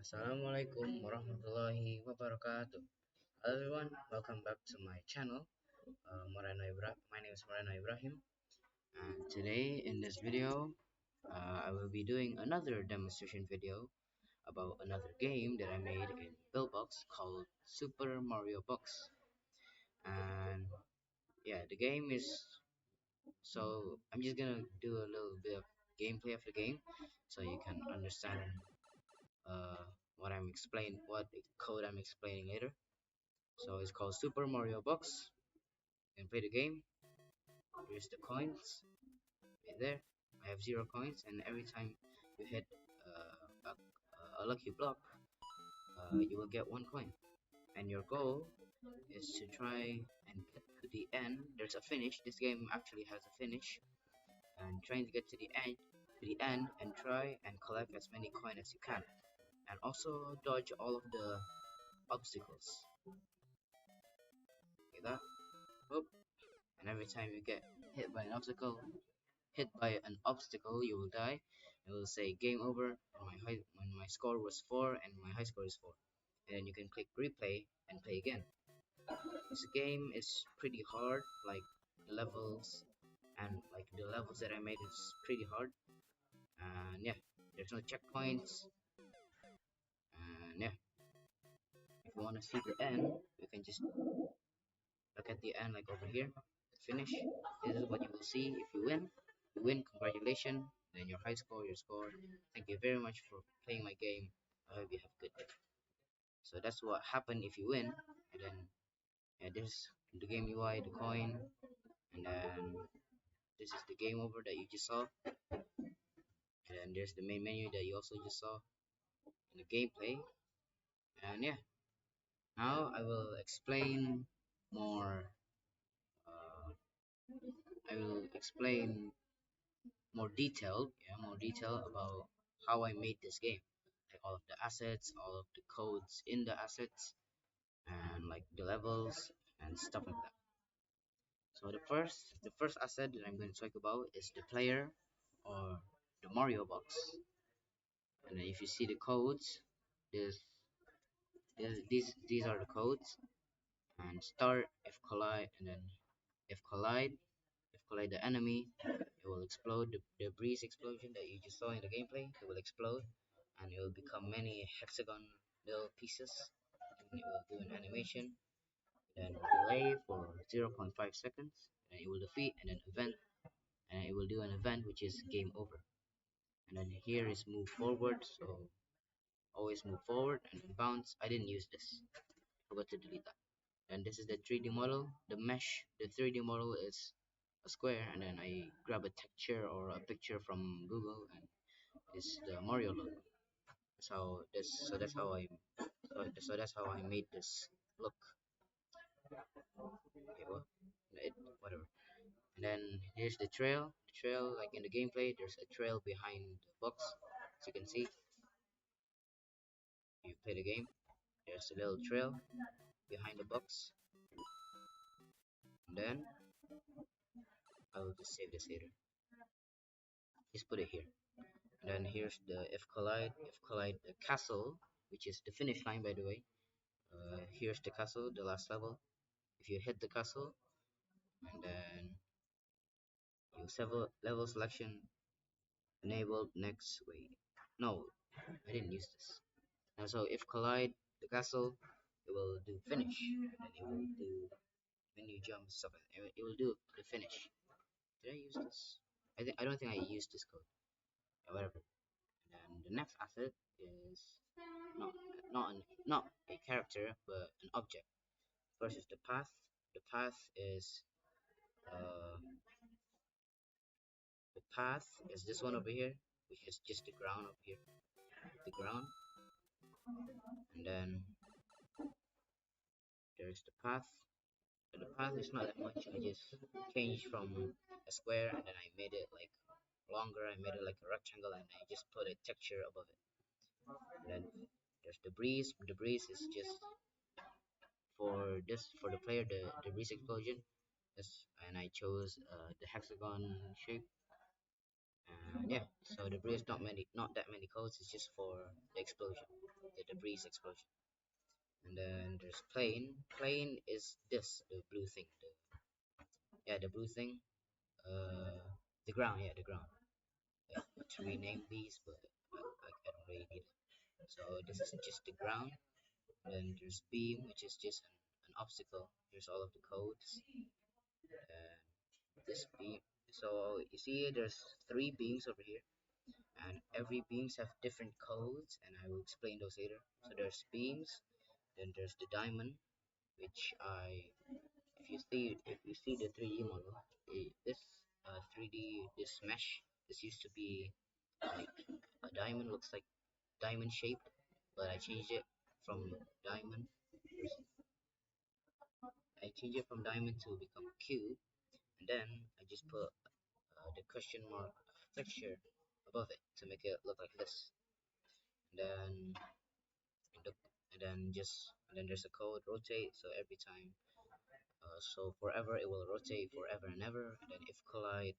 Assalamualaikum warahmatullahi wabarakatuh. Hello everyone, welcome back to my channel. My name is Moreno Ibrahim, and today in this video, I will be doing another demonstration video about another game that I made in Buildbox called Super Mario Box. And yeah, the game is so I'm just gonna do a little bit of gameplay of the game so you can understand uh, what the code I'm explaining later. So it's called Super Mario Box. You can play the game. Here's the coins right there. I have 0 coins, and every time you hit a lucky block, you will get 1 coin. And your goal is to try and get to the end. There's a finish. This game actually has a finish, and trying to get to the end, and try and collect as many coins as you can, and also dodge all of the obstacles. Okay, that. Whoop. And every time you get hit by an obstacle, you will die. It will say game over, and when my score was 4, and my high score is 4. And then you can click replay and play again. This game is pretty hard, like the levels that I made is pretty hard. And yeah, there's no checkpoints. And yeah, if you want to see the end, you can just look at the end, like over here, the finish. This is what you will see if you win. You win, congratulations. Then your high score, your score. Thank you very much for playing my game. I hope you have a good day. So that's what happened if you win. And then yeah, this the game UI, the coin, and then this is the game over that you just saw. And then there's the main menu that you also just saw in the gameplay. And yeah, now I will explain more. Uh, I will explain more detail about how I made this game, like all of the assets, all of the codes in the assets, and like the levels and stuff like that. So the first asset that I'm going to talk about is the player, or the Mario box. And then if you see the codes, this these are the codes. And start, if collide, and then if collide if collide the enemy, it will explode. The breeze explosion that you just saw in the gameplay, it will explode, and it will become many hexagon little pieces, and it will do an animation, then delay for 0.5 seconds, and it will defeat, and then event, and it will do an event which is game over. And then here is move forward, so always move forward, and then bounce. I didn't use this, forgot to delete that. And this is the 3D model, the mesh. The 3D model is a square, and then I grab a texture or a picture from Google, and it's the Mario logo. That's how I made this look. Okay, whatever. And then here's the trail. The trail, like in the gameplay, there's a trail behind the box. As you can see, you play the game. There's a little trail behind the box. And then I will just save this later. Just put it here. And then here's the if collide the castle, which is the finish line, by the way. Here's the castle, the last level. If you hit the castle, and then you several level selection enabled next. Wait, no, I didn't use this. And so if collide the castle, it will do finish, and then it will do menu jump stuff. It will do the finish. Did I use this? I don't think I used this code. Whatever. And the next asset is not not a character but an object. First is the path. The path is uh, this one over here, which is just the ground over here, the ground. And then there's the path. And the path is not that much. I just changed from a square, and then I made it like longer. I made it like a rectangle, and I just put a texture above it. And then there's the breeze. The breeze is just for the player, the breeze explosion. And I chose the hexagon shape. And yeah, So debris is not that many codes. It's just for the explosion, the debris explosion. And then there's plane. Plane is this, the blue thing. Yeah, the blue thing. Uh, the ground. Yeah, the ground. Yeah, to rename these, but I don't really need it. So this is just the ground. Then there's beam, which is just an obstacle. Here's all of the codes. And this beam. So you see, there's three beams over here, and every beams have different codes, and I will explain those later. So there's beams. Then there's the diamond, which if you see the 3D model, this 3D this mesh, this used to be like a diamond, looks like diamond shaped, but diamond I changed it from diamond to become cube, and then I just put the question mark texture above it to make it look like this. And then the, and then there's a code rotate, so every time so forever it will rotate forever and ever, and then if collide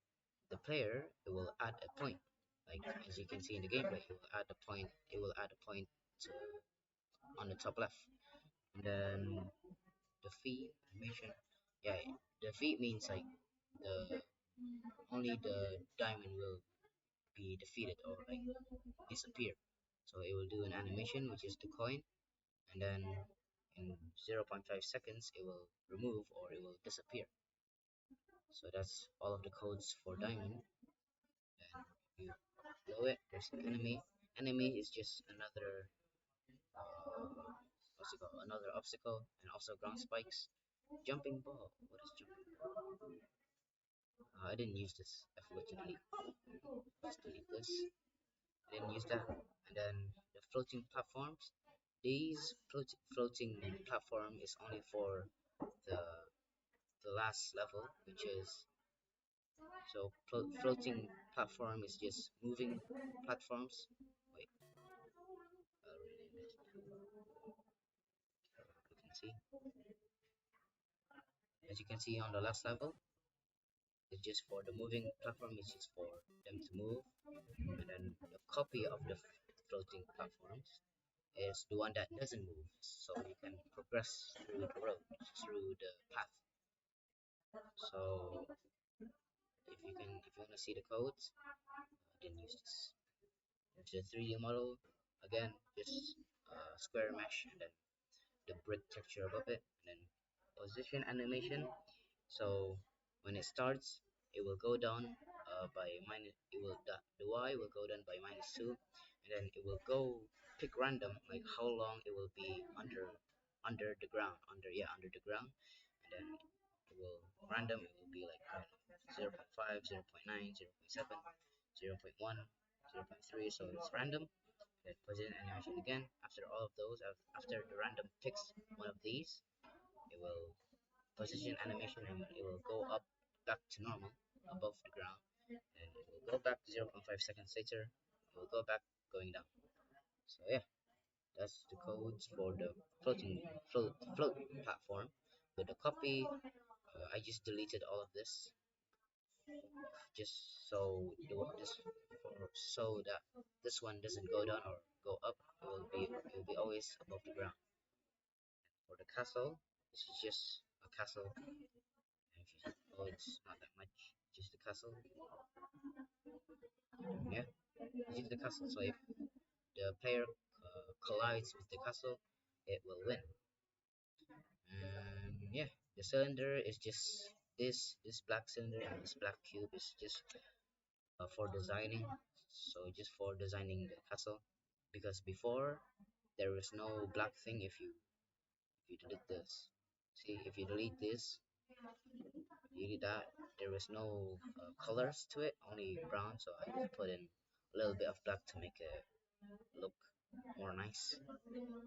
the player, it will add a point. Like as you can see in the gameplay, it will add a point. It will add a point to, on the top left, and then the feed animation. Yeah, the feed means like the only the diamond will be defeated or like disappear. So it will do an animation, which is the coin, and then in 0.5 seconds it will remove or it will disappear. So that's all of the codes for diamond. Then you below it, there's an enemy. Enemy is just another what's it called? Another obstacle, and also ground spikes. Jumping ball. What is jumping ball? I didn't use this. I forgot to delete. Just delete this. I didn't use that. And then the floating platforms. These floating platform is only for the the last level, which is so floating platform is just moving platforms. Wait, rename this. You can see, as you can see on the last level, it's just for the moving platform. It's just for them to move, and then the copy of the floating platforms is the one that doesn't move, so you can progress through the road, through the path. So if you want to see the codes, then use this. There's the 3D model again, just square mesh, and then the brick texture above it, and then position animation. So when it starts, it will go down by minus. The y will go down by -2, and then it will go pick random like how long it will be under the ground, under the ground, and then it will random. It will be like 0 0.5, 0 0.9, 0 0.7, 0 0.1, 0 0.3. So it's random. Then position animation again. After all of those, after the random picks one of these, it will position animation and it will go up back to normal above the ground, and it will go back 0.5 seconds later, it will go back going down. So yeah, that's the codes for the float platform. With the copy, I just deleted all of this just so that this one doesn't go down or go up. It will be always above the ground. For the castle, this is just a castle. Oh, it's not that much. Just the castle. Yeah, this is the castle. So if the player collides with the castle, it will win. And yeah, the cylinder is just this black cylinder, and this black cube is just for designing. So just for designing the castle, because before there was no black thing. If you delete this, see, if you delete this, you delete that, there was no colors to it, only brown. So I just put in a little bit of black to make it look more nice.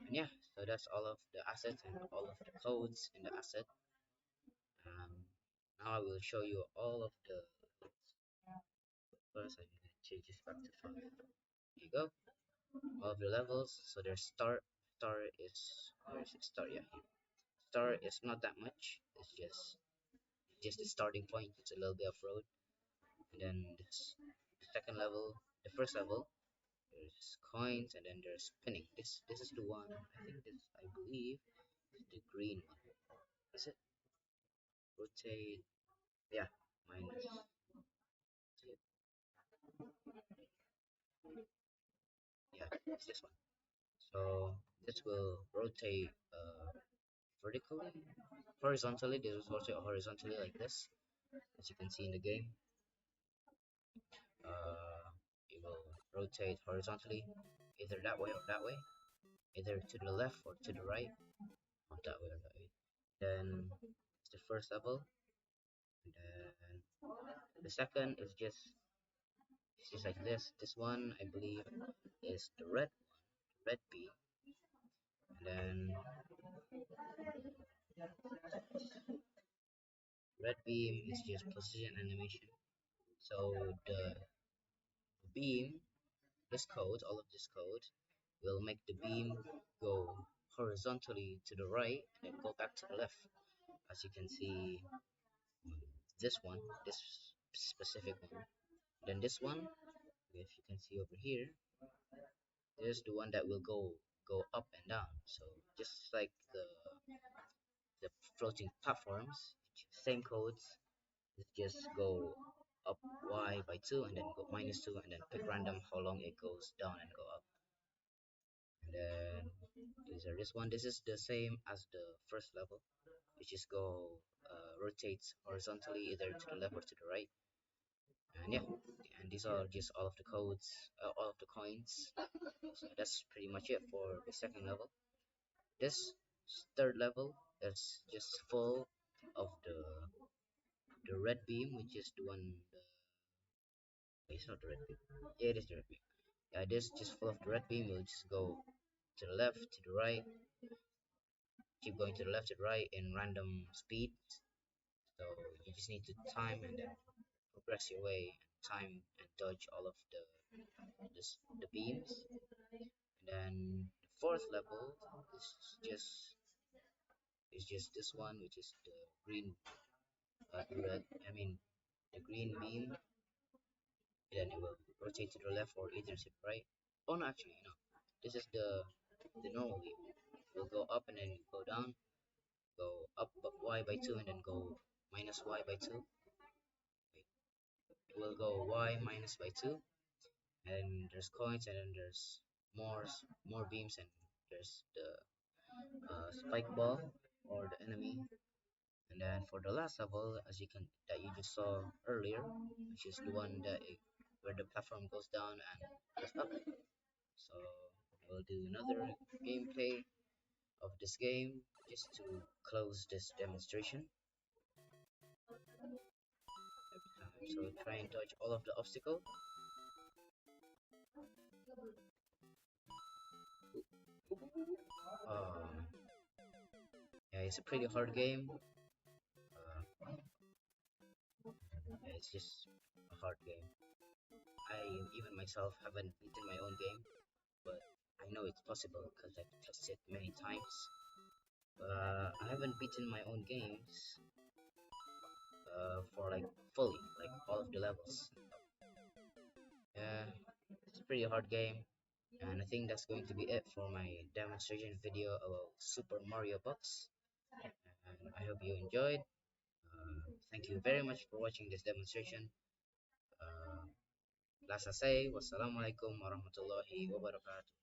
And yeah, so that's all of the assets and all of the codes in the asset. Now I will show you all of the. First, I'm gonna change this back to 5. There you go. All of the levels. So there's start. Start is where is it? Start, yeah. Here. Start is not that much. It's just the starting point. It's a little bit of road, and then this second level the first level. There's coins and then there's spinning. This is the one. I think this I believe is the green one. Is it? Rotate. Yeah, minus. Yeah, it's this one. So this will rotate vertically, horizontally. This will rotate horizontally like this, as you can see in the game. Uh, it will rotate horizontally, either that way or that way, either to the left or to the right, or that way or that way. Then it's the first level. And then the second is just it's just like this. This one I believe is the red beam, and then red beam is just precision animation. So the beam, this code, all of this code, will make the beam go horizontally to the right and then go back to the left. As you can see, this one, this specific one. Then this one, if you can see over here, this is the one that will go up and down. So just like the floating platforms, same codes, just go up y by 2 and then go minus 2 and then pick random how long it goes down and go up. And then these are this one. This is the same as the first level. You just go rotates horizontally either to the left or to the right. And yeah, and these are just all of the codes, all of the coins. So that's pretty much it for the second level. This third level is just full of the red beam, which is the one. It's not the red beam. Yeah, it is the red beam. Yeah, this just full of the red beam. We'll just go to the left, to the right, keep going to the left, to the right in random speed. So you just need to time and then progress your way, time and dodge all of the beams. And then the fourth level is just this one, which is the green, the red. I mean the green beam. Then it will rotate to the left or either to the right. Oh no, actually no. This is the normal beam. It will go up and then go down, go up y by 2 and then go minus y by 2. Wait, it will go y minus by 2, and there's coins and then there's more beams and there's the spike ball or the enemy. And then for the last level, as you can that you just saw earlier, which is the one where the platform goes down and goes up. So we'll do another gameplay of this game just to close this demonstration. So try and dodge all of the obstacle. Um, yeah, it's a pretty hard game. Yeah, it's just a hard game. I even myself haven't beaten my own game, but I know it's possible because I've tested many times. I haven't beaten my own games for like fully, like all of the levels. Yeah, it's a pretty hard game, and I think that's going to be it for my demonstration video about Super Mario Box. And I hope you enjoyed. Thank you very much for watching this demonstration. Uh, Last I say, wassalamualaikum warahmatullahi wabarakatuh.